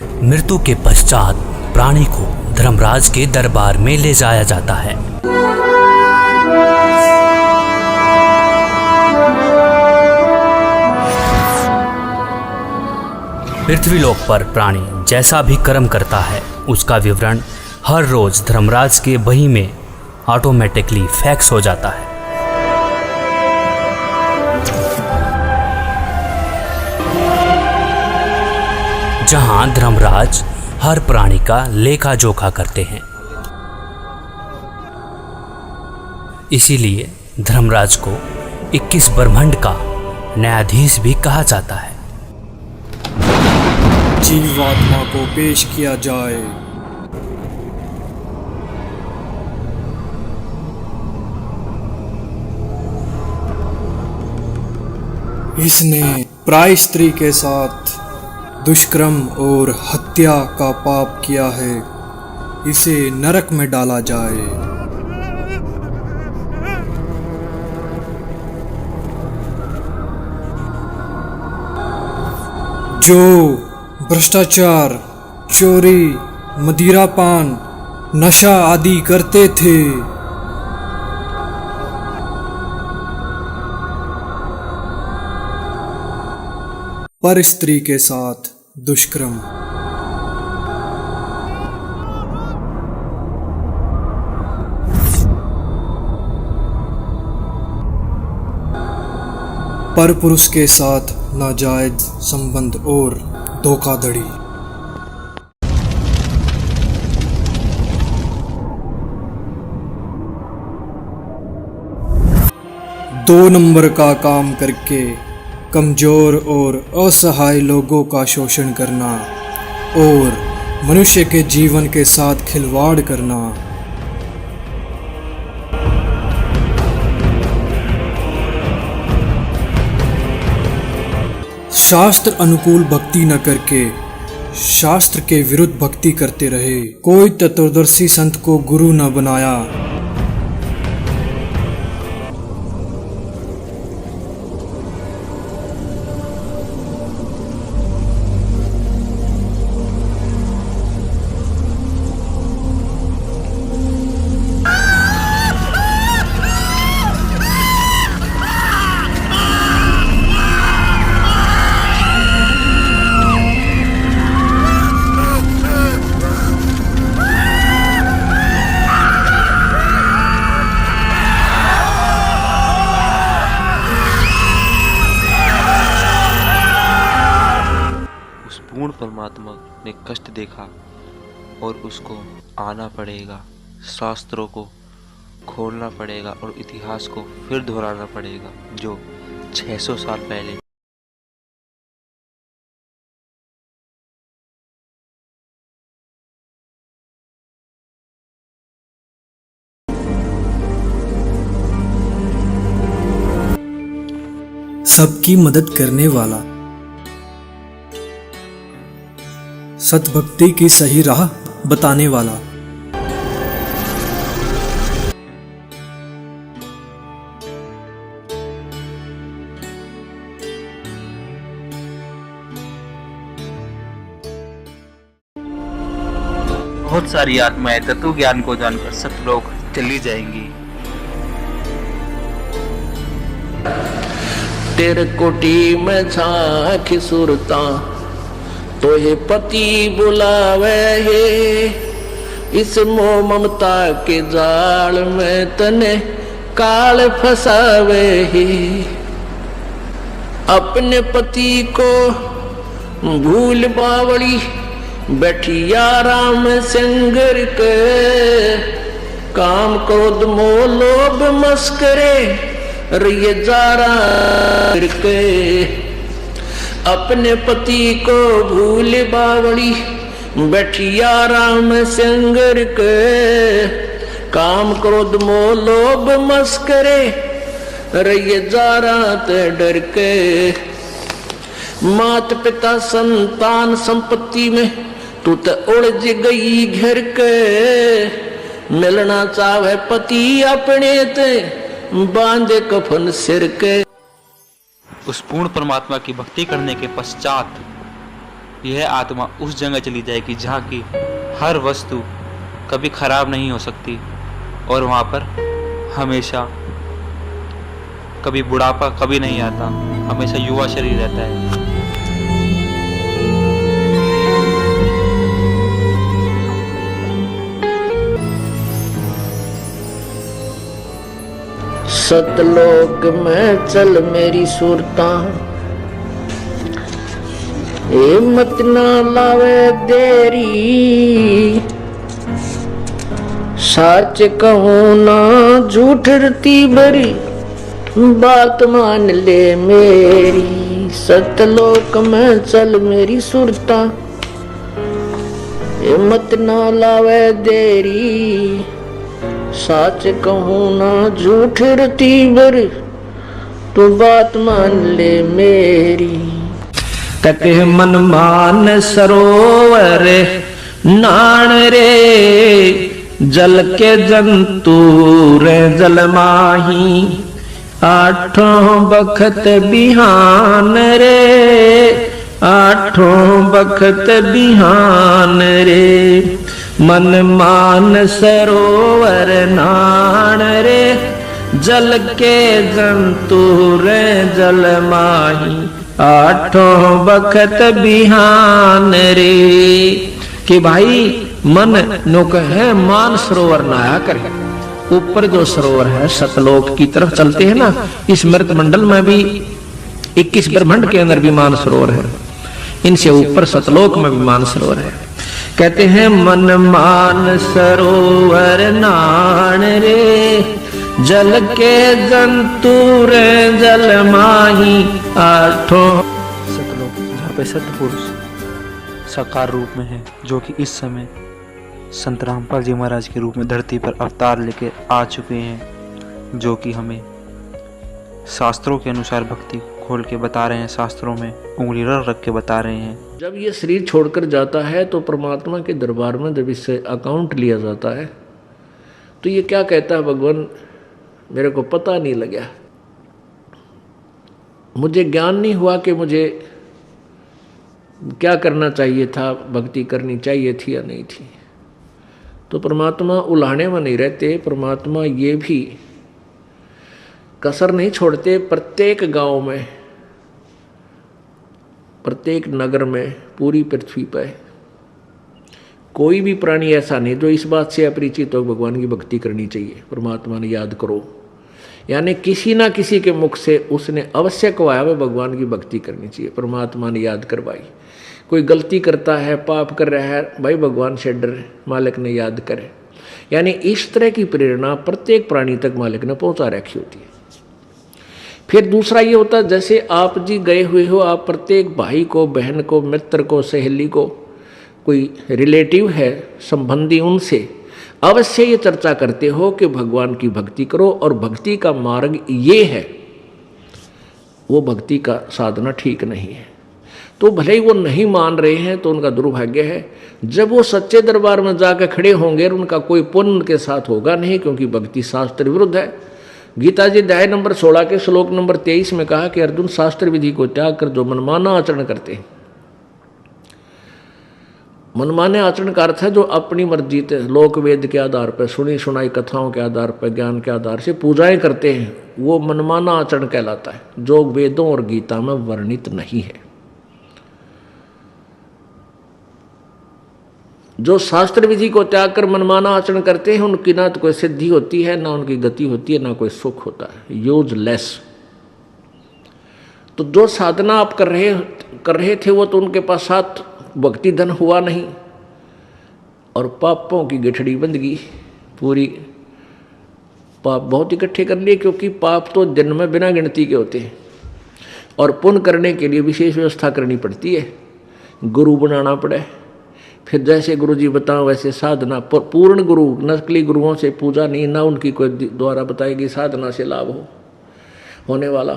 मृत्यु के पश्चात प्राणी को धर्मराज के दरबार में ले जाया जाता है। पृथ्वीलोक पर प्राणी जैसा भी कर्म करता है उसका विवरण हर रोज धर्मराज के बही में ऑटोमेटिकली फैक्स हो जाता है। जहां धर्मराज हर प्राणी का लेखा जोखा करते हैं। इसीलिए धर्मराज को 21 ब्रह्मांड का न्यायाधीश भी कहा जाता है। जीवात्मा को पेश किया जाए। इसने प्राय स्त्री के साथ दुष्कर्म और हत्या का पाप किया है, इसे नरक में डाला जाए। जो भ्रष्टाचार, चोरी, मदिरापान, नशा आदि करते थे, पर स्त्री के साथ दुष्कर्म। पर पुरुष के साथ नाजायज संबंध और धोखाधड़ी। 2 नंबर का काम करके कमजोर और असहाय लोगों का शोषण करना और मनुष्य के जीवन के साथ खिलवाड़ करना। शास्त्र अनुकूल भक्ति न करके शास्त्र के विरुद्ध भक्ति करते रहे। कोई तत्वदर्शी संत को गुरु न बनाया। परमात्मा ने कष्ट देखा और उसको आना पड़ेगा, शास्त्रों को खोलना पड़ेगा और इतिहास को फिर दोहराना पड़ेगा जो 600 साल पहले। सबकी मदद करने वाला, सतभक्ति की सही राह बताने वाला, बहुत सारी आत्माएं तत्व ज्ञान को जानकर सतलोक चली जाएंगी। तेरे कोटी में झांकी सुरता तो ये पति बुलावे है। इस मोह ममता के जाल में तने काल फसावे है। अपने पति को भूल बावड़ी बैठी आराम संगर के। काम क्रोध मोह लोभ मस्करे रिये जारा के। अपने पति को भूल बावड़ी बैठी आराम संगर के। काम क्रोध मोह लोभ मस्करे रहिए जारा ते डर के। मात पिता संतान संपत्ति में तू तो उलझ गई घर के। मिलना चाहे पति अपने ते बांधे कफन सिर के। उस पूर्ण परमात्मा की भक्ति करने के पश्चात यह आत्मा उस जगह चली जाएगी जहाँ की हर वस्तु कभी खराब नहीं हो सकती और वहाँ पर हमेशा कभी बुढ़ापा कभी नहीं आता, हमेशा युवा शरीर रहता है। सतलोक में चल मेरी सुरता, हिम्मत ना लावे देरी, सच कहूँ ना झूठ रती भरी, बात मान ले मेरी। सतलोक में चल मेरी सुरता, हिम्मत ना लावे देरी, सच कहूँ ना झूठ रती भरी, तू बात मान ले मेरी। कहते हैं मन मान सरोवर नाण रे, जल के जंतु रे जल माही, आठों बखत बिहान रे, आठों बखत बिहान रे। मन मान सरोवर नाण रे, जल के जंतु रे जल माही, आठों बखत बिहान रे। कि भाई मन नो है मान सरोवर नहाया करे। ऊपर जो सरोवर है सतलोक की तरफ चलते हैं ना, इस मृत मंडल में भी 21 ब्रह्मांड के अंदर भी मान सरोवर है, इनसे ऊपर सतलोक में भी मान सरोवर है। कहते हैं मन मान सरोवर नाण रे, जल के जंतु रे जल माही, आठों। सतलोक जहाँ पे सत्य पुरुष साकार रूप में है, जो कि इस समय संत रामपाल जी महाराज के रूप में धरती पर अवतार लेके आ चुके हैं, जो कि हमें शास्त्रों के अनुसार भक्ति खोल के बता रहे हैं, शास्त्रों में उंगली रख के बता रहे हैं। जब ये शरीर छोड़कर जाता है तो परमात्मा के दरबार में जब इससे अकाउंट लिया जाता है तो ये क्या कहता है, भगवान मेरे को पता नहीं लगा, मुझे ज्ञान नहीं हुआ कि मुझे क्या करना चाहिए था, भक्ति करनी चाहिए थी या नहीं थी। तो परमात्मा उलाहने में नहीं रहते, परमात्मा ये भी कसर नहीं छोड़ते। प्रत्येक गांव में, प्रत्येक नगर में, पूरी पृथ्वी पर कोई भी प्राणी ऐसा नहीं जो इस बात से अपरिचित हो भगवान की भक्ति करनी चाहिए, परमात्मा ने याद करो। यानी किसी ना किसी के मुख से उसने अवश्य कहा है भगवान की भक्ति करनी चाहिए, परमात्मा ने याद करवाई। कोई गलती करता है, पाप कर रहा है, भाई भगवान से डर, मालिक ने याद करे। यानी इस तरह की प्रेरणा प्रत्येक प्राणी तक मालिक ने पहुंचा रखी होती है। फिर दूसरा ये होता है, जैसे आप जी गए हुए हो, आप प्रत्येक भाई को, बहन को, मित्र को, सहेली को, कोई रिलेटिव है, संबंधी, उनसे अवश्य ये चर्चा करते हो कि भगवान की भक्ति करो और भक्ति का मार्ग ये है, वो भक्ति का साधना ठीक नहीं है। तो भले ही वो नहीं मान रहे हैं तो उनका दुर्भाग्य है। जब वो सच्चे दरबार में जाकर खड़े होंगे उनका कोई पुण्य उनके साथ होगा नहीं, क्योंकि भक्ति शास्त्र विरुद्ध है। गीता जी अध्याय नंबर 16 के श्लोक नंबर 23 में कहा कि अर्जुन, शास्त्र विधि को त्याग कर जो मनमाना आचरण करते हैं, मनमाने आचरण का अर्थ है जो अपनी मर्जी से लोक वेद के आधार पर, सुनी सुनाई कथाओं के आधार पर, ज्ञान के आधार से पूजाएं करते हैं, वो मनमाना आचरण कहलाता है, जो वेदों और गीता में वर्णित नहीं है। जो शास्त्र विधि को त्याग कर मनमाना आचरण करते हैं उनकी ना तो कोई सिद्धि होती है, ना उनकी गति होती है, ना कोई सुख होता है, यूजलेस। तो जो साधना आप कर रहे थे वो तो उनके पास साथ भक्ति धन हुआ नहीं और पापों की गठड़ी बंध गई पूरी। पाप बहुत इकट्ठे कर लिए, क्योंकि पाप तो दिन में बिना गिनती के होते हैं और पुण्य करने के लिए विशेष व्यवस्था करनी पड़ती है, गुरु बनाना पड़े। फिर जैसे गुरु जी बताओ वैसे साधना, पूर्ण गुरु, नकली गुरुओं से पूजा नहीं, ना उनकी कोई द्वारा बताएगी साधना से लाभ होने वाला।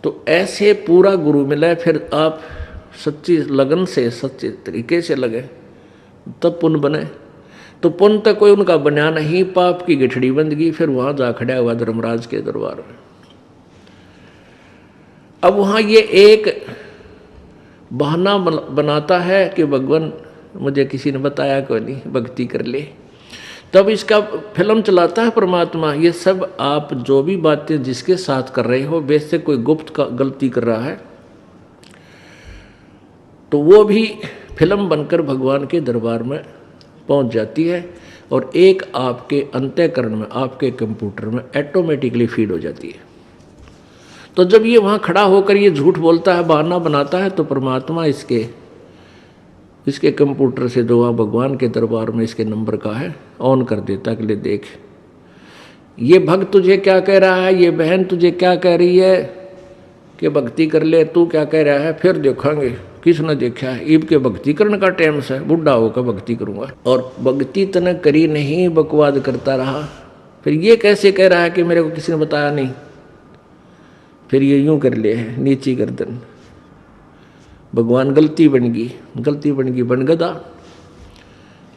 तो ऐसे पूरा गुरु मिले, फिर आप सच्ची लगन से, सच्चे तरीके से लगे, तब पुण्य बने। तो पुण्य तक कोई उनका बना नहीं, पाप की गठड़ी बंद गई। फिर वहां जा खड़ा हुआ धर्मराज के दरबार में। अब वहां ये एक बहाना बनाता है कि भगवान मुझे किसी ने बताया कोई नहीं, भक्ति कर ले। तब इसका फिल्म चलाता है परमात्मा। ये सब आप जो भी बातें जिसके साथ कर रहे हो, वैसे कोई गुप्त का गलती कर रहा है तो वो भी फिल्म बनकर भगवान के दरबार में पहुंच जाती है और एक आपके अंतःकरण में, आपके कंप्यूटर में ऑटोमेटिकली फीड हो जाती है। तो जब ये वहाँ खड़ा होकर ये झूठ बोलता है, बहाना बनाता है, तो परमात्मा इसके कंप्यूटर से जो वहाँ भगवान के दरबार में इसके नंबर का है ऑन कर देता है कि ले देख, ये भक्त तुझे क्या कह रहा है, ये बहन तुझे क्या कह रही है कि भक्ति कर ले, तू क्या कह रहा है, फिर देखेंगे किसने देखा है। ईब के भक्ति करने का टाइम से बुढ़ा होकर भक्ति करूँगा, और भक्ति तने करी नहीं, बकवाद करता रहा। फिर ये कैसे कह रहा है कि मेरे को किसी ने बताया नहीं, फिर ये यूं कर ले है नीची गर्दन। भगवान गलती बन गई बन गदा।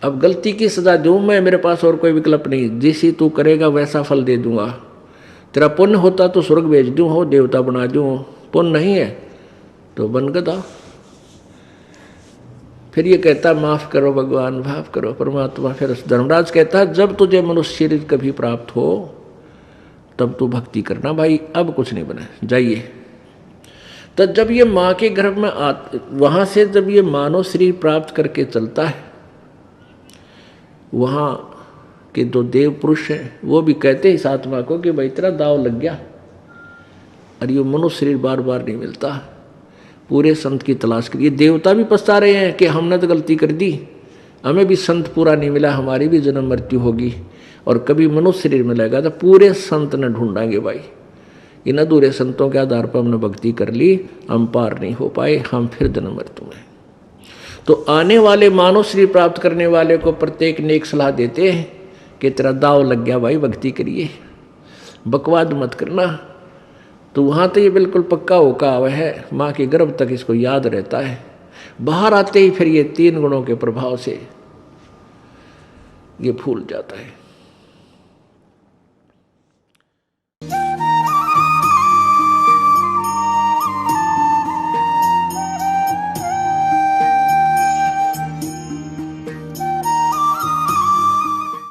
अब गलती की सजा दूँ मैं, मेरे पास और कोई विकल्प नहीं। जिसी तू करेगा वैसा फल दे दूंगा। तेरा पुण्य होता तो स्वर्ग भेज दूँ, हो देवता बना दूँ, पुण्य नहीं है तो बन गदा। फिर ये कहता माफ़ करो भगवान, माफ़ करो परमात्मा। फिर धर्मराज कहता है जब तुझे मनुष्य शरीर कभी प्राप्त हो तब तू भक्ति करना भाई, अब कुछ नहीं बना, जाइए। तो जब ये माँ के गर्भ में वहाँ से जब ये मानव शरीर प्राप्त करके चलता है, वहाँ के जो देव पुरुष हैं वो भी कहते हैं इस आत्मा को कि भाई तेरा दाव लग गया, और ये मनुष्य शरीर बार बार नहीं मिलता, पूरे संत की तलाश करिए। देवता भी पछता रहे हैं कि हमने तो गलती कर दी, हमें भी संत पूरा नहीं मिला, हमारी भी जन्म मृत्यु होगी, और कभी मनुष्य शरीर मिलेगा तो पूरे संत ने ढूंढाएंगे भाई। इन अधूरे संतों के आधार पर हमने भक्ति कर ली, हम पार नहीं हो पाए, हम फिर जन्म मृत्यु में। तो आने वाले मानव शरीर प्राप्त करने वाले को प्रत्येक ने एक सलाह देते हैं कि तेरा दाव लग गया भाई, भक्ति करिए, बकवाद मत करना। तो वहाँ तो ये बिल्कुल पक्का होका हुआ है, माँ के गर्भ तक इसको याद रहता है। बाहर आते ही फिर ये 3 गुणों के प्रभाव से ये भूल जाता है।